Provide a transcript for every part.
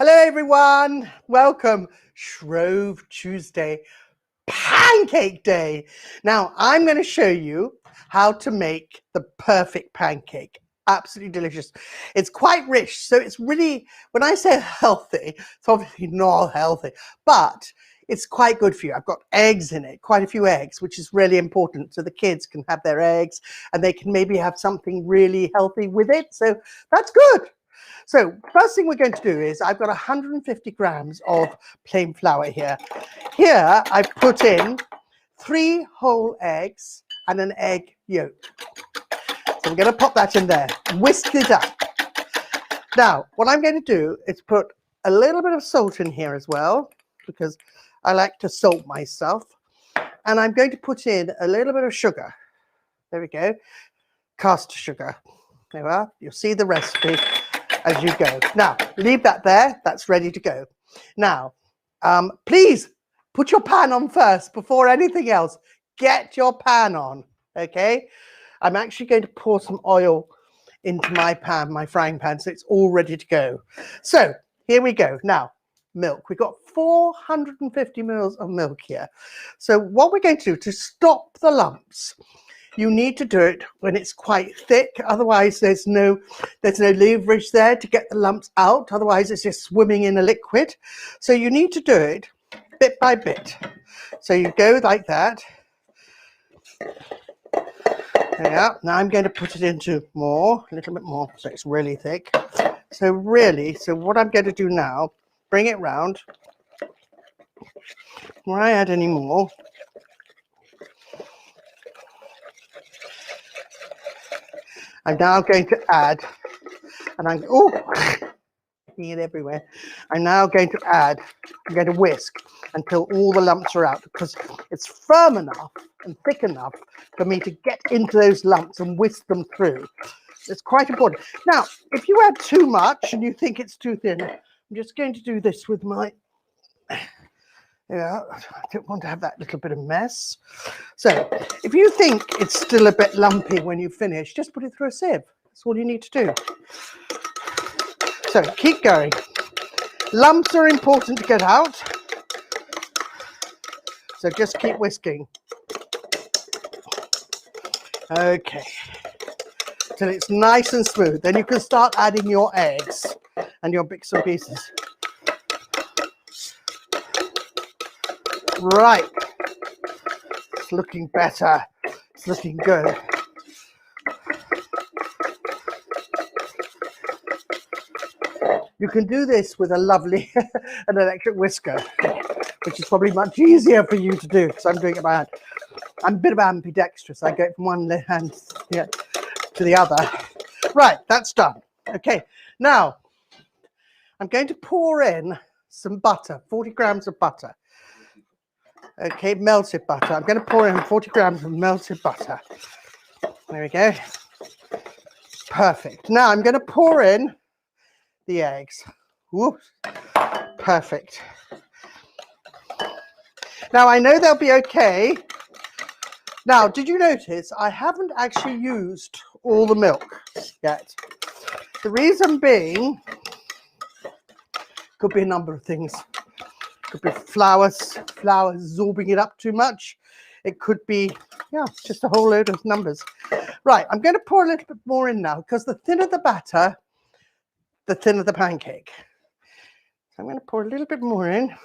Hello everyone, welcome. Shrove Tuesday, Pancake Day. Now I'm going to show you how to make the perfect pancake. Absolutely delicious. It's quite rich, so it's really, when I say healthy, it's obviously not healthy, but it's quite good for you. I've got eggs in it, quite a few eggs, which is really important, so the kids can have their eggs and they can maybe have something really healthy with it, so that's good. So first thing we're going to do is I've got 150 grams of plain flour here. Here I've put in 3 whole eggs and an egg yolk. So I'm going to pop that in there, whisk it up. Now what I'm going to do is put a little bit of salt in here as well, because I like to salt my stuff. And I'm going to put in a little bit of sugar. There we go, caster sugar. There we are. You'll see the recipe as you go. Now leave that there, that's ready to go. Now please put your pan on first before anything else. Get your pan on, okay? I'm actually going to pour some oil into my pan, my frying pan, so it's all ready to go. So here we go. Now milk, we've got 450 mils of milk here. So what we're going to do to stop the lumps, you need to do it when it's quite thick, otherwise there's no leverage there to get the lumps out, otherwise it's just swimming in a liquid. So you need to do it bit by bit. So you go like that. Yeah, now I'm going to put it into a little bit more, so it's really thick. So what I'm going to do now, bring it round. Before I add any more, I'm now going to add, and I'm it everywhere. I'm now going to whisk until all the lumps are out, because it's firm enough and thick enough for me to get into those lumps and whisk them through. It's quite important. Now, if you add too much and you think it's too thin, I'm just going to do this with my, I don't want to have that little bit of mess. So if you think it's still a bit lumpy when you finish, just put it through a sieve. That's all you need to do. So keep going. Lumps are important to get out, so just keep whisking. Okay, till it's nice and smooth. Then you can start adding your eggs and your bits and pieces. Right, it's looking better, it's looking good. You can do this with a lovely an electric whisker, which is probably much easier for you to do, because I'm doing it by hand. I'm a bit of ambidextrous. I go from one hand to the other. Right, that's done. Okay, now I'm going to pour in some butter, 40 grams of butter. Okay, melted butter. I'm going to pour in 40 grams of melted butter. There we go. Perfect. Now I'm going to pour in the eggs. Whoops. Perfect. Now I know they'll be okay. Now, did you notice I haven't actually used all the milk yet? The reason being, could be a number of things. Could be flour absorbing it up too much. It could be, just a whole load of numbers. Right, I'm going to pour a little bit more in now, because the thinner the batter, the thinner the pancake. So I'm going to pour a little bit more in.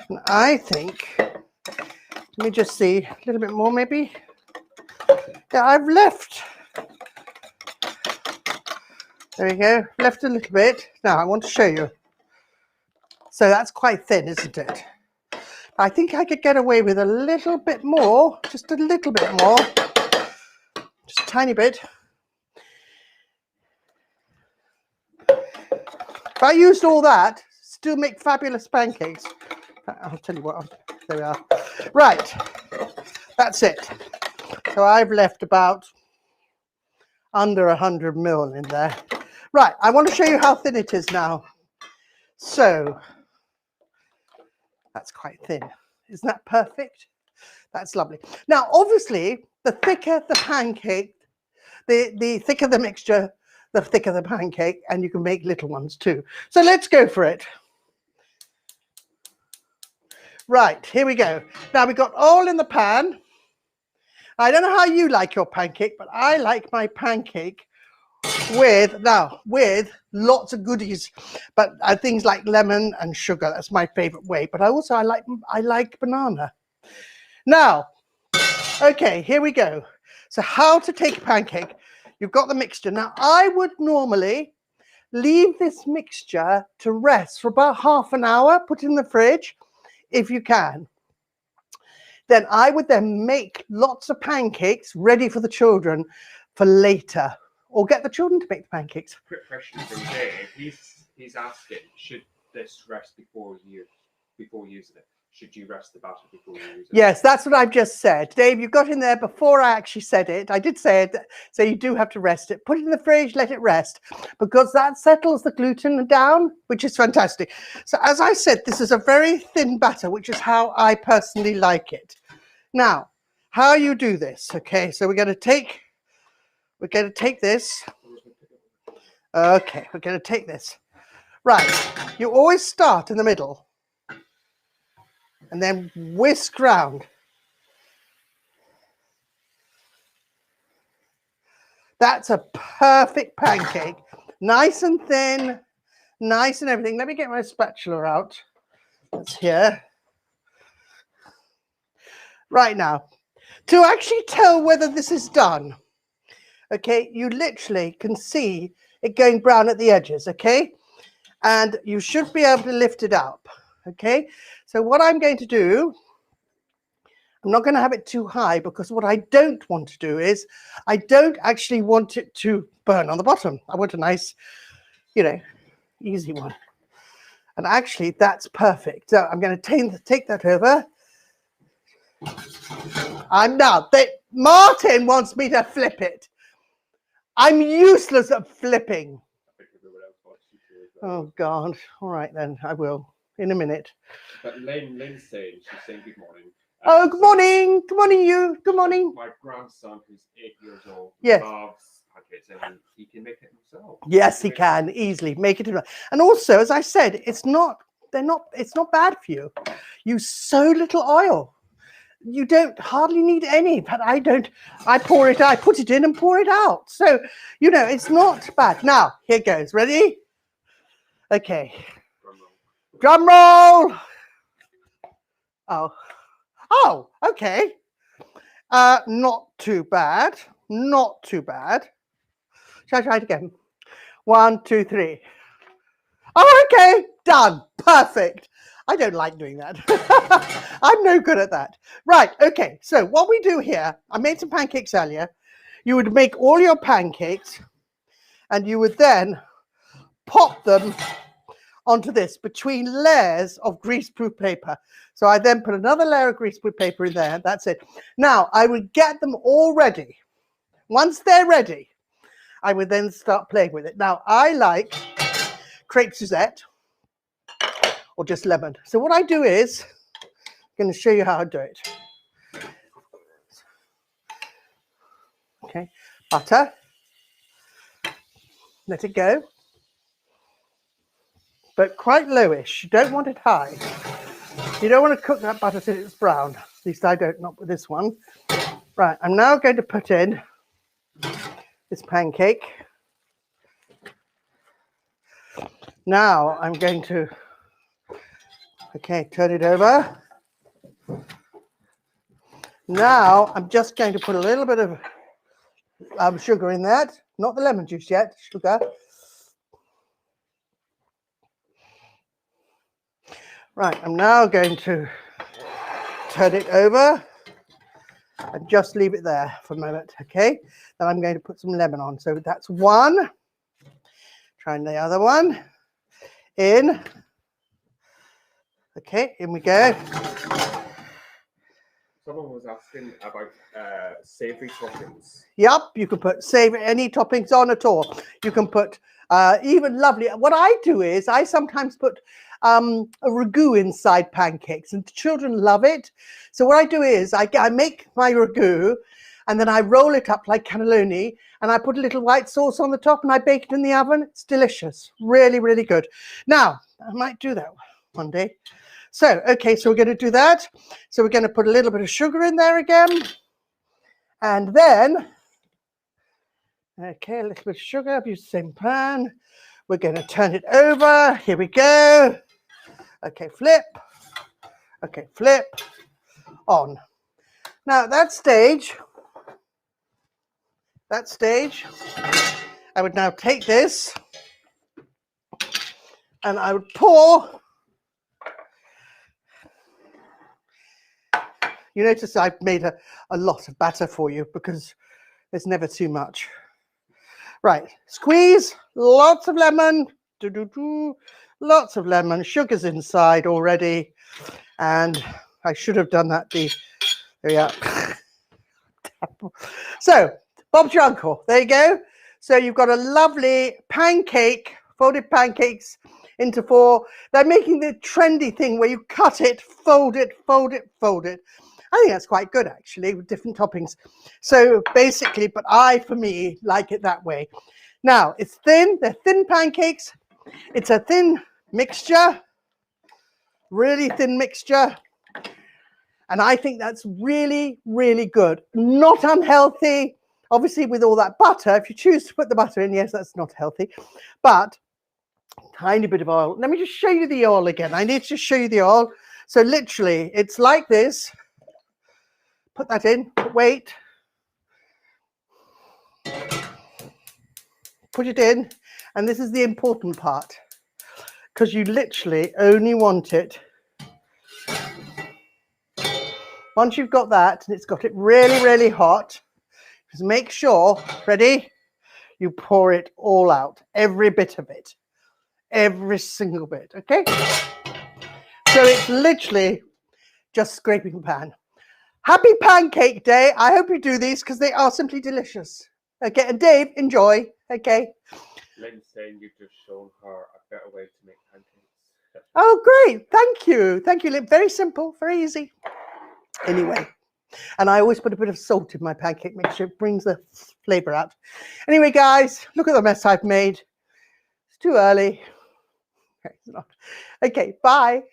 And I think, let me just see, a little bit more maybe. Yeah, I've left. There we go, left a little bit. Now I want to show you. So that's quite thin, isn't it? I think I could get away with a little bit more, just a little bit more. Just a tiny bit. If I used all that, still make fabulous pancakes. I'll tell you what, there we are. Right, that's it. So I've left about under 100 mil in there. Right, I want to show you how thin it is now. So, that's quite thin. Isn't that perfect? That's lovely. Now, obviously, the thicker the pancake, the thicker the mixture, the thicker the pancake, and you can make little ones too. So let's go for it. Right, here we go. Now we've got all in the pan. I don't know how you like your pancake, but I like my pancake with lots of goodies, but things like lemon and sugar. That's my favorite way. But I like banana. Now, okay, here we go. So how to take a pancake? You've got the mixture. Now I would normally leave this mixture to rest for about half an hour. Put it in the fridge if you can. Then I would then make lots of pancakes ready for the children for later. Or get the children to make the pancakes. Quick question from Dave. He's asking, should this rest before using it? Should you rest the batter before you use it? Yes, that's what I've just said. Dave, you got in there before I actually said it. I did say it, so you do have to rest it. Put it in the fridge, let it rest, because that settles the gluten down, which is fantastic. So as I said, this is a very thin batter, which is how I personally like it. Now, how you do this, okay? So we're going to take this. Okay, we're going to take this. Right, you always start in the middle and then whisk round. That's a perfect pancake. Nice and thin, nice and everything. Let me get my spatula out. That's here. Right now, to actually tell whether this is done, okay, you literally can see it going brown at the edges, okay? And you should be able to lift it up, okay? So what I'm going to do, I'm not going to have it too high, because what I don't want to do is, I don't actually want it to burn on the bottom. I want a nice, easy one. And actually, that's perfect. So I'm going to take that over. Martin wants me to flip it. I'm useless at flipping. Oh, God. All right, then. I will. In a minute. But Lynn's saying, she's saying good morning. Oh, good morning. Good morning, you. Good morning. My grandson, who's 8 years old, yes, loves pancakes, and he can make it himself. Yes, he can easily make it himself. And also, as I said, it's not bad for you. Use so little oil. You don't hardly need any, but I don't. I put it in and pour it out. So, it's not bad. Now, here goes. Ready? Okay. Drum roll. Oh, okay. Not too bad. Not too bad. Shall I try it again? 1, 2, 3. Oh, okay. Done. Perfect. I don't like doing that. I'm no good at that. Right, okay, so what we do here, I made some pancakes earlier. You would make all your pancakes, and you would then pop them onto this between layers of greaseproof paper. So I then put another layer of greaseproof paper in there. That's it. Now, I would get them all ready. Once they're ready, I would then start playing with it. Now, I like crepe Suzette, or just lemon. So what I do is, I'm going to show you how I do it. Okay, butter. Let it go. But quite lowish. You don't want it high. You don't want to cook that butter till it's brown. At least I don't, not with this one. Right, I'm now going to put in this pancake. Now I'm going to turn it over. Now I'm just going to put a little bit of sugar in that. Not the lemon juice yet, sugar. Right, I'm now going to turn it over and just leave it there for a moment, okay? Then I'm going to put some lemon on. So that's one. Trying the other one. In. Okay, in we go. Someone was asking about savoury toppings. Yep, you can put any toppings on at all. You can put even lovely. What I do is I sometimes put a ragu inside pancakes, and the children love it. So what I do is I make my ragu, and then I roll it up like cannelloni, and I put a little white sauce on the top, and I bake it in the oven. It's delicious. Really, really good. Now, I might do that one day. So, okay, so we're going to do that. So we're going to put a little bit of sugar in there again. And then, okay, a little bit of sugar. I've used the same pan. We're going to turn it over. Here we go. Okay, flip. Okay, flip. On. Now, at that stage, I would now take this and I would pour. You notice I've made a lot of batter for you because there's never too much. Right, squeeze, lots of lemon, lots of lemon, sugar's inside already, and I should have done that. There we are. So, Bob's your uncle, there you go. So you've got a lovely pancake, folded pancakes into 4. They're making the trendy thing where you cut it, fold it, fold it, fold it. I think that's quite good actually, with different toppings. So basically, but for me, like it that way. Now, it's thin, they're thin pancakes. It's a thin mixture, really thin mixture. And I think that's really, really good. Not unhealthy. Obviously, with all that butter, if you choose to put the butter in, yes, that's not healthy. But tiny bit of oil. Let me just show you the oil again. I need to show you the oil. So literally, it's like this. Put that in, wait. Put it in. And this is the important part, because you literally only want it. Once you've got that, and it's got it really, really hot, just make sure, ready? You pour it all out, every bit of it, every single bit, okay? So it's literally just scraping the pan. Happy Pancake Day. I hope you do these because they are simply delicious. Okay, and Dave, enjoy, okay? Lynn's saying you've just shown her a better way to make pancakes. Oh, great. Thank you. Thank you, Lynn. Very simple, very easy. Anyway, and I always put a bit of salt in my pancake mixture. It brings the flavour out. Anyway, guys, look at the mess I've made. It's too early. Okay, it's not. Okay, bye.